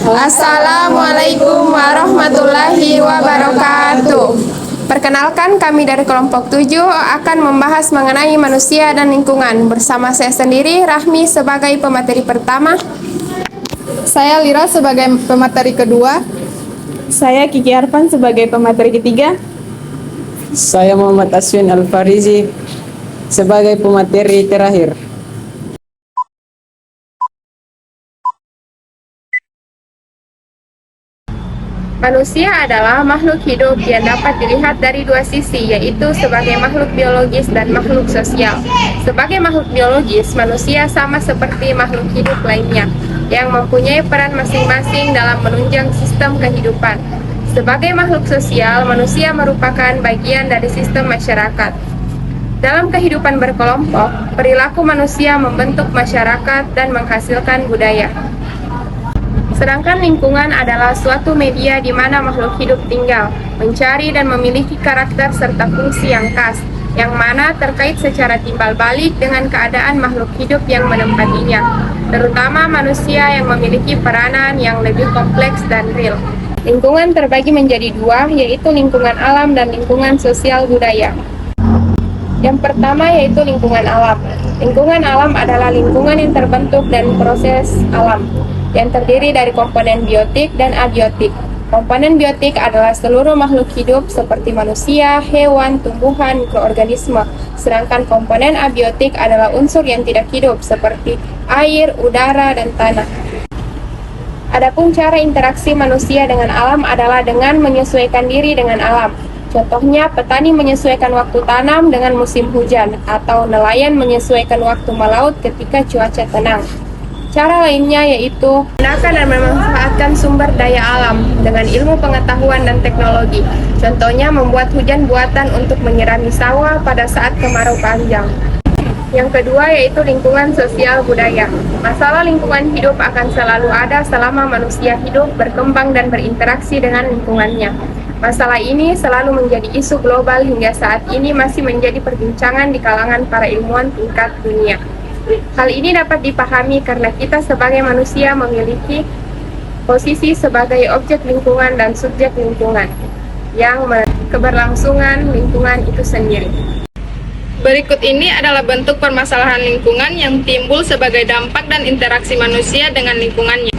Assalamualaikum warahmatullahi wabarakatuh. Perkenalkan, kami dari kelompok 7 akan membahas mengenai manusia dan lingkungan. Bersama saya sendiri, Rahmi sebagai pemateri pertama. Saya Lira sebagai pemateri kedua. Saya Kiki Arfan sebagai pemateri ketiga. Saya Muhammad Aswin Al-Farizi sebagai pemateri terakhir. Manusia adalah makhluk hidup yang dapat dilihat dari dua sisi, yaitu sebagai makhluk biologis dan makhluk sosial. Sebagai makhluk biologis, manusia sama seperti makhluk hidup lainnya, yang mempunyai peran masing-masing dalam menunjang sistem kehidupan. Sebagai makhluk sosial, manusia merupakan bagian dari sistem masyarakat. Dalam kehidupan berkelompok, perilaku manusia membentuk masyarakat dan menghasilkan budaya. Sedangkan lingkungan adalah suatu media di mana makhluk hidup tinggal, mencari dan memiliki karakter serta fungsi yang khas, yang mana terkait secara timbal balik dengan keadaan makhluk hidup yang menempatinya, terutama manusia yang memiliki peranan yang lebih kompleks dan real. Lingkungan terbagi menjadi dua, yaitu lingkungan alam dan lingkungan sosial budaya. Yang pertama yaitu lingkungan alam. Lingkungan alam adalah lingkungan yang terbentuk dan proses alam, yang terdiri dari komponen biotik dan abiotik. Komponen biotik adalah seluruh makhluk hidup seperti manusia, hewan, tumbuhan, mikroorganisme. Sedangkan komponen abiotik adalah unsur yang tidak hidup seperti air, udara, dan tanah. Adapun cara interaksi manusia dengan alam adalah dengan menyesuaikan diri dengan alam. Contohnya, petani menyesuaikan waktu tanam dengan musim hujan, atau nelayan menyesuaikan waktu melaut ketika cuaca tenang. Cara lainnya yaitu menggunakan dan memanfaatkan sumber daya alam dengan ilmu pengetahuan dan teknologi. Contohnya membuat hujan buatan untuk menyirami sawah pada saat kemarau panjang. Yang kedua yaitu lingkungan sosial budaya. Masalah lingkungan hidup akan selalu ada selama manusia hidup, berkembang, dan berinteraksi dengan lingkungannya. Masalah ini selalu menjadi isu global hingga saat ini masih menjadi perbincangan di kalangan para ilmuwan tingkat dunia. Hal ini dapat dipahami karena kita sebagai manusia memiliki posisi sebagai objek lingkungan dan subjek lingkungan yang keberlangsungan lingkungan itu sendiri. Berikut ini adalah bentuk permasalahan lingkungan yang timbul sebagai dampak dan interaksi manusia dengan lingkungannya.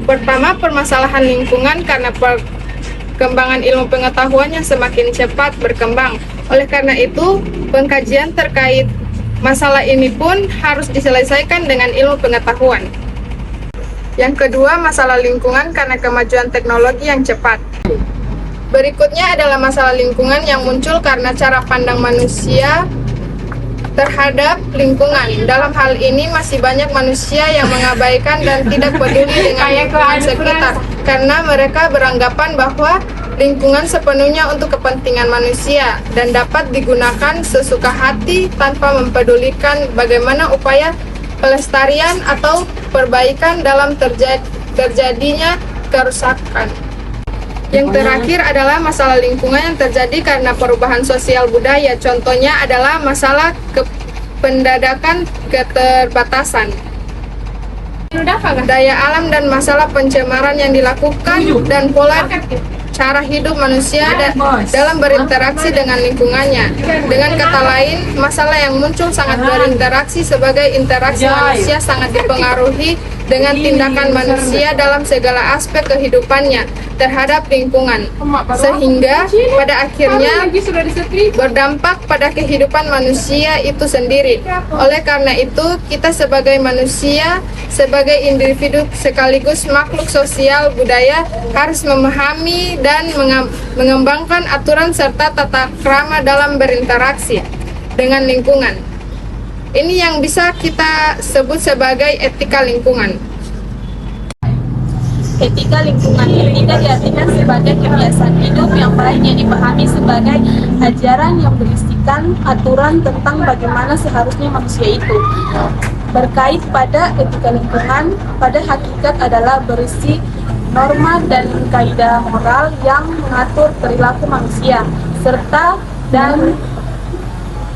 Pertama, permasalahan lingkungan karena perkembangan ilmu pengetahuan yang semakin cepat berkembang. Oleh karena itu, pengkajian terkait masalah ini pun harus diselesaikan dengan ilmu pengetahuan. Yang kedua, masalah lingkungan karena kemajuan teknologi yang cepat. Berikutnya adalah masalah lingkungan yang muncul karena cara pandang manusia terhadap lingkungan. Dalam hal ini masih banyak manusia yang mengabaikan dan tidak peduli dengan lingkungan sekitar karena mereka beranggapan bahwa lingkungan sepenuhnya untuk kepentingan manusia dan dapat digunakan sesuka hati tanpa mempedulikan bagaimana upaya pelestarian atau perbaikan dalam terjadinya kerusakan. Yang terakhir adalah masalah lingkungan yang terjadi karena perubahan sosial budaya. Contohnya adalah masalah pendadakan keterbatasan daya alam dan masalah pencemaran yang dilakukan dan pola cara hidup manusia dalam berinteraksi dengan lingkungannya. Dengan kata lain, masalah yang muncul sangat berinteraksi sebagai interaksi manusia sangat dipengaruhi dengan tindakan manusia dalam segala aspek kehidupannya terhadap lingkungan, sehingga pada akhirnya berdampak pada kehidupan manusia itu sendiri. Oleh karena itu, kita sebagai manusia, sebagai individu sekaligus makhluk sosial budaya harus memahami dan mengembangkan aturan serta tata krama dalam berinteraksi dengan lingkungan. Ini yang bisa kita sebut sebagai etika lingkungan. Etika lingkungan ini tidak diartikan sebagai kebiasaan hidup yang baik yang dipahami sebagai ajaran yang berisikan aturan tentang bagaimana seharusnya manusia itu. Berkait pada etika lingkungan, pada hakikat adalah berisi norma dan kaidah moral yang mengatur perilaku manusia serta dan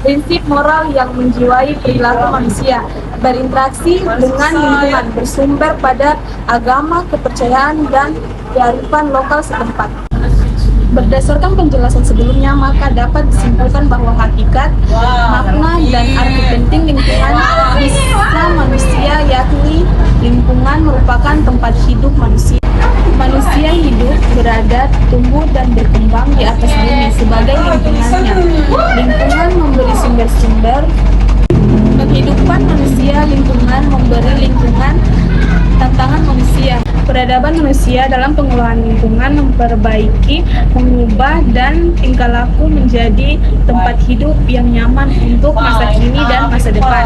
Prinsip moral yang menjiwai perilaku manusia, berinteraksi dengan lingkungan, bersumber pada agama, kepercayaan, dan kearifan lokal setempat. Berdasarkan penjelasan sebelumnya, maka dapat disimpulkan bahwa hakikat, makna, dan arti penting lingkungan bisa manusia, yakni lingkungan merupakan tempat hidup manusia. Manusia hidup, berada, tumbuh, dan berkembang di atas bumi sebagai lingkungannya. Lingkungan memberi sumber-sumber kehidupan manusia, lingkungan memberi lingkungan tantangan manusia. Peradaban manusia dalam pengelolaan lingkungan memperbaiki, mengubah, dan tingkah laku menjadi tempat hidup yang nyaman untuk masa kini dan masa depan.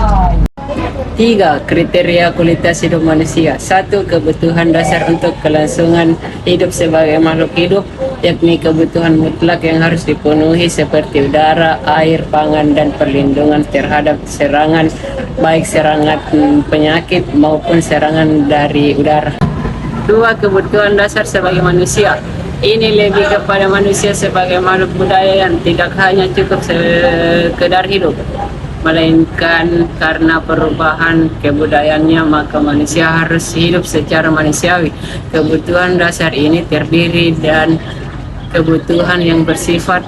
3. Kriteria kualitas hidup manusia. 1. Kebutuhan dasar untuk kelangsungan hidup sebagai makhluk hidup, yakni kebutuhan mutlak yang harus dipenuhi seperti udara, air, pangan, dan perlindungan terhadap serangan, baik serangan penyakit maupun serangan dari udara. 2. Kebutuhan dasar sebagai manusia. Ini lebih kepada manusia sebagai makhluk budaya yang tidak hanya cukup sekedar hidup, melainkan karena perubahan kebudayaannya maka manusia harus hidup secara manusiawi. Kebutuhan dasar ini terdiri dan kebutuhan yang bersifat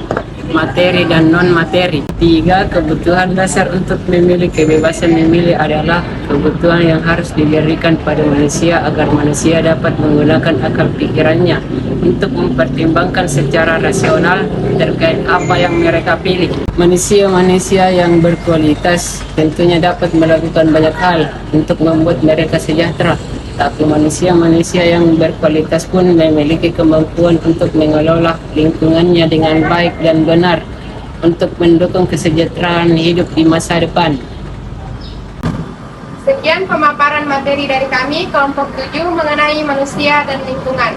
materi dan non-materi. 3. Kebutuhan dasar untuk memilih. Kebebasan memilih adalah kebutuhan yang harus diberikan pada manusia agar manusia dapat menggunakan akal pikirannya untuk mempertimbangkan secara rasional terkait apa yang mereka pilih. Manusia-manusia yang berkualitas tentunya dapat melakukan banyak hal untuk membuat mereka sejahtera. Tapi manusia-manusia yang berkualitas pun memiliki kemampuan untuk mengelola lingkungannya dengan baik dan benar untuk mendukung kesejahteraan hidup di masa depan. Sekian pemaparan materi dari kami, kelompok 7 mengenai manusia dan lingkungan.